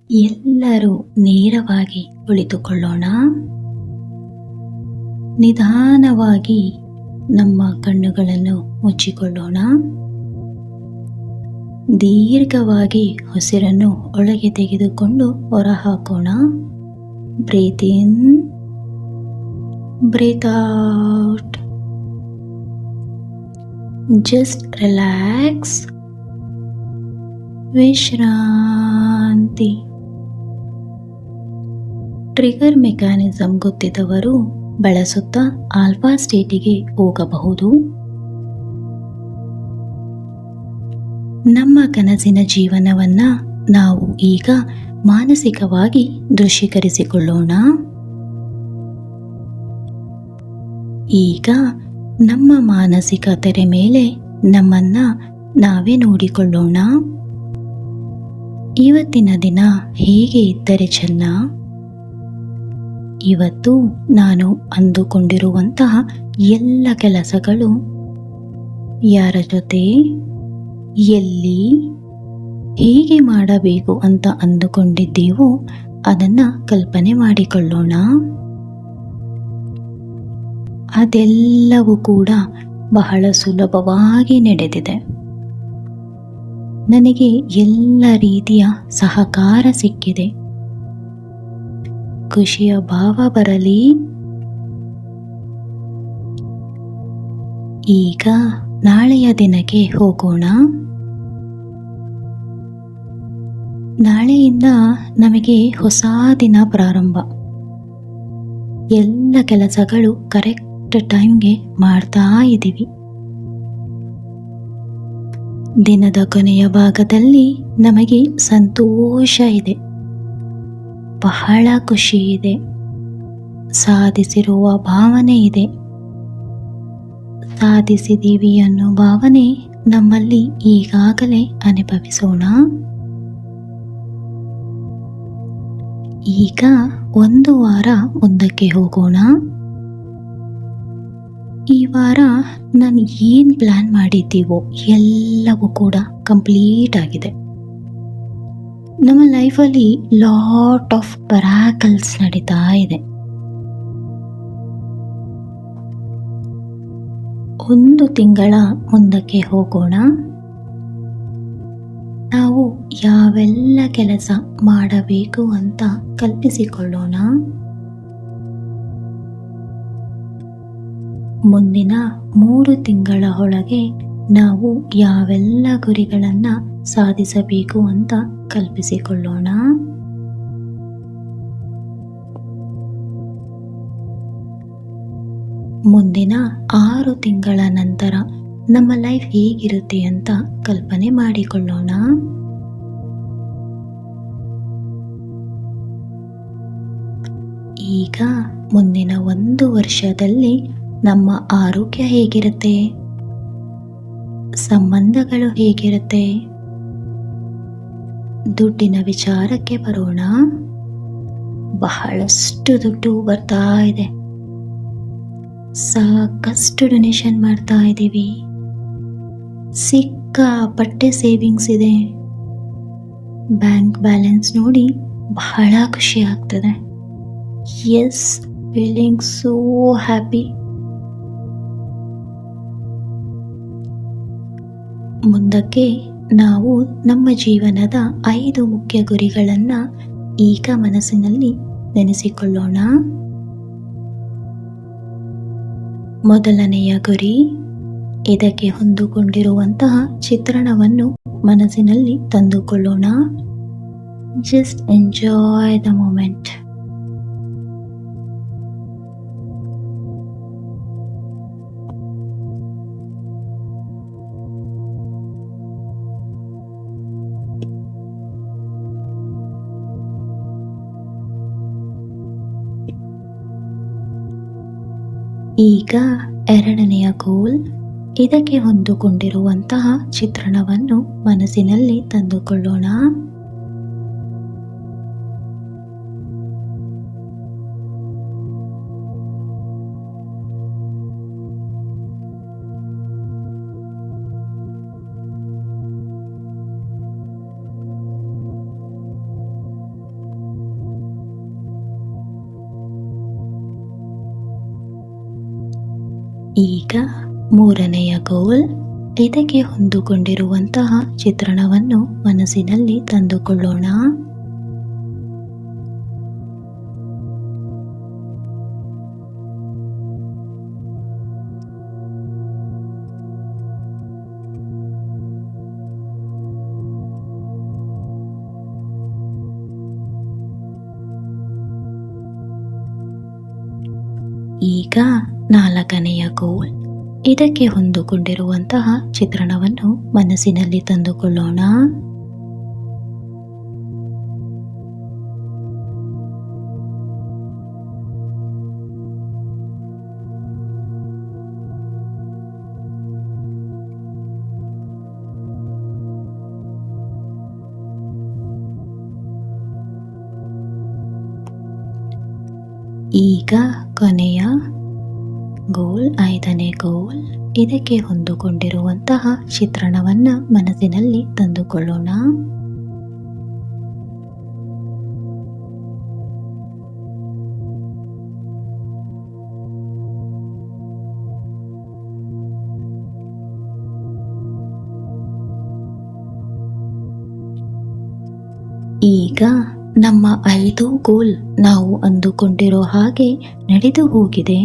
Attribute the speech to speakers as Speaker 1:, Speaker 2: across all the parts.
Speaker 1: ಎಲ್ಲರೂ ನೇರವಾಗಿ ಕುಳಿತುಕೊಳ್ಳೋಣ. ನಿಧಾನವಾಗಿ ನಮ್ಮ ಕಣ್ಣುಗಳನ್ನು ಮುಚ್ಚಿಕೊಳ್ಳೋಣ. ದೀರ್ಘವಾಗಿ ಉಸಿರನ್ನು ಒಳಗೆ ತೆಗೆದುಕೊಂಡು ಹೊರಹಾಕೋಣ. ಬ್ರೀತ್ ಇನ್, ಬ್ರೀತ್ ಔಟ್. Just relax. ವಿಶ್ರಾಂತಿ. ಟ್ರಿಗರ್ ಮೆಕ್ಯಾನಿಸಮ್ ಗೊತ್ತಿದ್ದವರು ಬಳಸುತ್ತಾ ಆಲ್ಫಾ ಸ್ಟೇಟಿಗೆ ಹೋಗಬಹುದು. ನಮ್ಮ ಕನಸಿನ ಜೀವನವನ್ನ ನಾವು ಈಗ ಮಾನಸಿಕವಾಗಿ ದೃಶ್ಯೀಕರಿಸಿಕೊಳ್ಳೋಣ. ಈಗ ನಮ್ಮ ಮಾನಸಿಕ ತೆರೆ ಮೇಲೆ ನಮ್ಮನ್ನ ನಾವೇ ನೋಡಿಕೊಳ್ಳೋಣ. ಇವತ್ತಿನ ದಿನ ಹೇಗೆ ಇದ್ದರೆ ಚೆನ್ನ? ಇವತ್ತು ನಾನು ಅಂದುಕೊಂಡಿರುವಂತಹ ಎಲ್ಲ ಕೆಲಸಗಳು ಯಾರ ಜೊತೆ, ಎಲ್ಲಿ, ಹೇಗೆ ಮಾಡಬೇಕು ಅಂತ ಅಂದುಕೊಂಡಿದ್ದೀವೋ ಅದನ್ನ ಕಲ್ಪನೆ ಮಾಡಿಕೊಳ್ಳೋಣ. ಅದೆಲ್ಲವೂ ಕೂಡ ಬಹಳ ಸುಲಭವಾಗಿ ನಡೆದಿದೆ. ನನಗೆ ಎಲ್ಲ ರೀತಿಯ ಸಹಕಾರ ಸಿಕ್ಕಿದೆ. ಖುಷಿಯ ಭಾವ ಬರಲಿ. ಈಗ ನಾಳೆಯ ದಿನಕ್ಕೆ ಹೋಗೋಣ. ನಾಳೆಯಿಂದ ನಮಗೆ ಹೊಸ ದಿನ ಪ್ರಾರಂಭ. ಎಲ್ಲ ಕೆಲಸಗಳು ಕರೆಕ್ಟ್ ಟೈಮ್ಗೆ ಮಾಡ್ತಾ ಇದ್ದೀವಿ. ದಿನದ ಕೊನೆಯ ಭಾಗದಲ್ಲಿ ನಮಗೆ ಸಂತೋಷ ಇದೆ, ಬಹಳ ಖುಷಿ ಇದೆ, ಸಾಧಿಸಿರುವ ಭಾವನೆ ಇದೆ. ಸಾಧಿಸಿದೀವಿ ಅನ್ನೋ ಭಾವನೆ ನಮ್ಮಲ್ಲಿ ಈಗಾಗಲೇ ಅನುಭವಿಸೋಣ. ಈಗ ಒಂದು ವಾರ ಮುಂದಕ್ಕೆ ಹೋಗೋಣ. ಈ ವಾರ ನಾನು ಏನು ಪ್ಲಾನ್ ಮಾಡಿದ್ದೀವೋ ಎಲ್ಲವೂ ಕೂಡ ಕಂಪ್ಲೀಟ್ ಆಗಿದೆ. ನಮ್ಮ ಲೈಫಲ್ಲಿ ಲಾಟ್ ಆಫ್ ಮಿರಾಕಲ್ಸ್ ನಡೀತಾ ಇದೆ. ಒಂದು ತಿಂಗಳ ಮುಂದಕ್ಕೆ ಹೋಗೋಣ. ನಾವು ಯಾವೆಲ್ಲ ಕೆಲಸ ಮಾಡಬೇಕು ಅಂತ ಕಲ್ಪಿಸಿಕೊಳ್ಳೋಣ. ಮುಂದಿನ 3 ತಿಂಗಳ ಒಳಗೆ ನಾವು ಯಾವೆಲ್ಲ ಗುರಿಗಳನ್ನು ಸಾಧಿಸಬೇಕು ಅಂತ ಕಲ್ಪಿಸಿಕೊಳ್ಳೋಣ. ಮುಂದಿನ 6 ತಿಂಗಳ ನಂತರ ನಮ್ಮ ಲೈಫ್ ಹೇಗಿರುತ್ತೆ ಅಂತ ಕಲ್ಪನೆ ಮಾಡಿಕೊಳ್ಳೋಣ. ಈಗ ಮುಂದಿನ 1 ವರ್ಷದಲ್ಲಿ ನಮ್ಮ ಆರೋಗ್ಯ ಹೇಗಿರುತ್ತೆ, ಸಂಬಂಧಗಳು ಹೇಗಿರುತ್ತೆ, ದುಡ್ಡಿನ ವಿಚಾರಕ್ಕೆ ಬರೋಣ. ಬಹಳಷ್ಟು ದುಡ್ಡು ಬರ್ತಾ ಇದೆ, ಸಾಕಷ್ಟು ಡೊನೇಷನ್ ಮಾಡ್ತಾ ಇದ್ದೀವಿ, ಸಿಕ್ಕಾಪಟ್ಟೆ ಸೇವಿಂಗ್ಸ್ ಇದೆ. ಬ್ಯಾಂಕ್ ಬ್ಯಾಲೆನ್ಸ್ ನೋಡಿ ಬಹಳ ಖುಷಿ ಆಗ್ತದೆ. Yes, feeling so happy. ಮುಂದಕ್ಕೆ ನಾವು ನಮ್ಮ ಜೀವನದ 5 ಮುಖ್ಯ ಗುರಿಗಳನ್ನು ಈಗ ಮನಸ್ಸಿನಲ್ಲಿ ನೆನೆಸಿಕೊಳ್ಳೋಣ. ಮೊದಲನೆಯ ಗುರಿ, ಇದಕ್ಕೆ ಹೊಂದಿಕೊಂಡಿರುವಂತಹ ಚಿತ್ರಣವನ್ನು ಮನಸ್ಸಿನಲ್ಲಿ ತಂದುಕೊಳ್ಳೋಣ. Just enjoy the moment. ಈಗ ಎರಡನೆಯ ಗೋಲ್, ಇದಕ್ಕೆ ಹೊಂದಿಕೊಂಡಿರುವಂತಹ ಚಿತ್ರಣವನ್ನು ಮನಸ್ಸಿನಲ್ಲಿ ತಂದುಕೊಳ್ಳೋಣ. ಈಗ ಮೂರನೆಯ ಗೋಲ್. ಇದಕ್ಕೆ ಹೊಂದಿಕೊಂಡಿರುವಂತಹ ಚಿತ್ರಣವನ್ನು ಮನಸ್ಸಿನಲ್ಲಿ ತಂದುಕೊಳ್ಳೋಣ. ಈಗ ನಾಲ್ಕನೆಯ ಗೋಲ್. ಇದಕ್ಕೆ ಹೊಂದಿಕೊಂಡಿರುವಂತಹ ಚಿತ್ರಣವನ್ನು ಮನಸ್ಸಿನಲ್ಲಿ ತಂದುಕೊಳ್ಳೋಣ. ಈಗ ಕೊನೆಯ ಗೋಲ್, ಐದನೇ ಗೋಲ್. ಇದಕ್ಕೆ ಹೊಂದಿಕೊಂಡಿರುವಂತಹ ಚಿತ್ರಣವನ್ನ ಮನಸ್ಸಿನಲ್ಲಿ ತಂದುಕೊಳ್ಳೋಣ. ಈಗ ನಮ್ಮ 5 ಗೋಲ್ ನಾವು ಅಂದುಕೊಂಡಿರೋ ಹಾಗೆ ನಡೆದು ಹೋಗಿದೆ.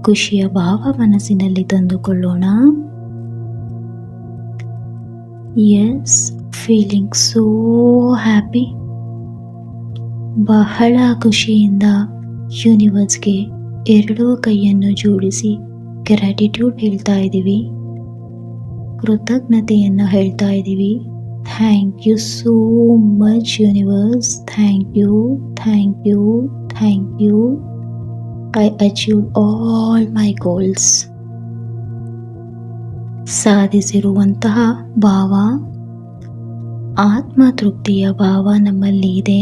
Speaker 1: ಖುಷಿಯ ಭಾವ ಮನಸ್ಸಿನಲ್ಲಿ ತಂದುಕೊಳ್ಳೋಣ. Yes, feeling so happy. ಬಹಳ ಖುಷಿಯಿಂದ ಯೂನಿವರ್ಸ್ಗೆ 2 ಕೈಯನ್ನು ಜೋಡಿಸಿ ಗ್ರ್ಯಾಟಿಟ್ಯೂಡ್ ಹೇಳ್ತಾ ಇದ್ದೀವಿ, ಕೃತಜ್ಞತೆಯನ್ನು ಹೇಳ್ತಾ ಇದ್ದೀವಿ. Thank you so much universe. Thank you, thank you, thank you. I achieved all my goals. ಸಾಧಿಸಿರುವಂತಹ ಭಾವ, ಆತ್ಮತೃಪ್ತಿಯ ಭಾವ ನಮ್ಮಲ್ಲಿ ಇದೆ.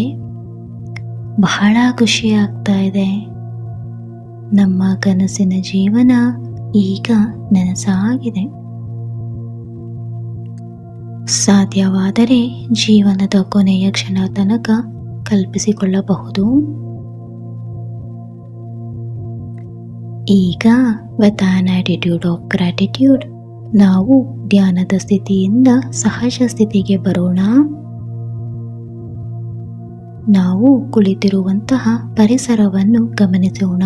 Speaker 1: ಬಹಳ ಖುಷಿ ಆಗ್ತಾ ಇದೆ. ನಮ್ಮ ಕನಸಿನ ಜೀವನ ಈಗ ನನಸಾಗಿದೆ. ಸಾಧ್ಯವಾದರೆ ಜೀವನದ ಕೊನೆಯ ಕ್ಷಣ ತನಕ ಕಲ್ಪಿಸಿಕೊಳ್ಳಬಹುದು. ಈಗ with on attitude of gratitude ನಾವು ಧ್ಯಾನದ ಸ್ಥಿತಿಯಿಂದ ಸಹಜ ಸ್ಥಿತಿಗೆ ಬರೋಣ. ನಾವು ಕುಳಿತಿರುವಂತಹ ಪರಿಸರವನ್ನು ಗಮನಿಸೋಣ.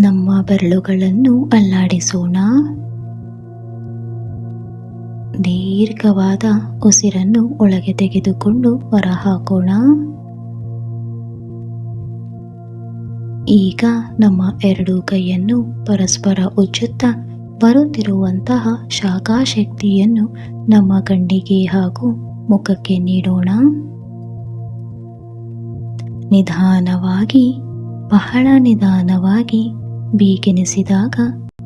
Speaker 1: ನಮ್ಮ ಬೆರಳುಗಳನ್ನು ಅಲ್ಲಾಡಿಸೋಣ. ದೀರ್ಘವಾದ ಉಸಿರನ್ನು ಒಳಗೆ ತೆಗೆದುಕೊಂಡು ಹೊರಹಾಕೋಣ. ಈಗ ನಮ್ಮ 2 ಕೈಯನ್ನು ಪರಸ್ಪರ ಉಜ್ಜುತ್ತಾ ಬರುತ್ತಿರುವಂತಹ ಶಾಖಶಕ್ತಿಯನ್ನು ನಮ್ಮ ಕಣ್ಣಿಗೆ ಹಾಗೂ ಮುಖಕ್ಕೆ ನೀಡೋಣ. ನಿಧಾನವಾಗಿ, ಬಹಳ ನಿಧಾನವಾಗಿ ಬೇಗೆನಿಸಿದಾಗ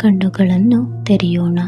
Speaker 1: ಕಣ್ಣುಗಳನ್ನು ತೆರೆಯೋಣ.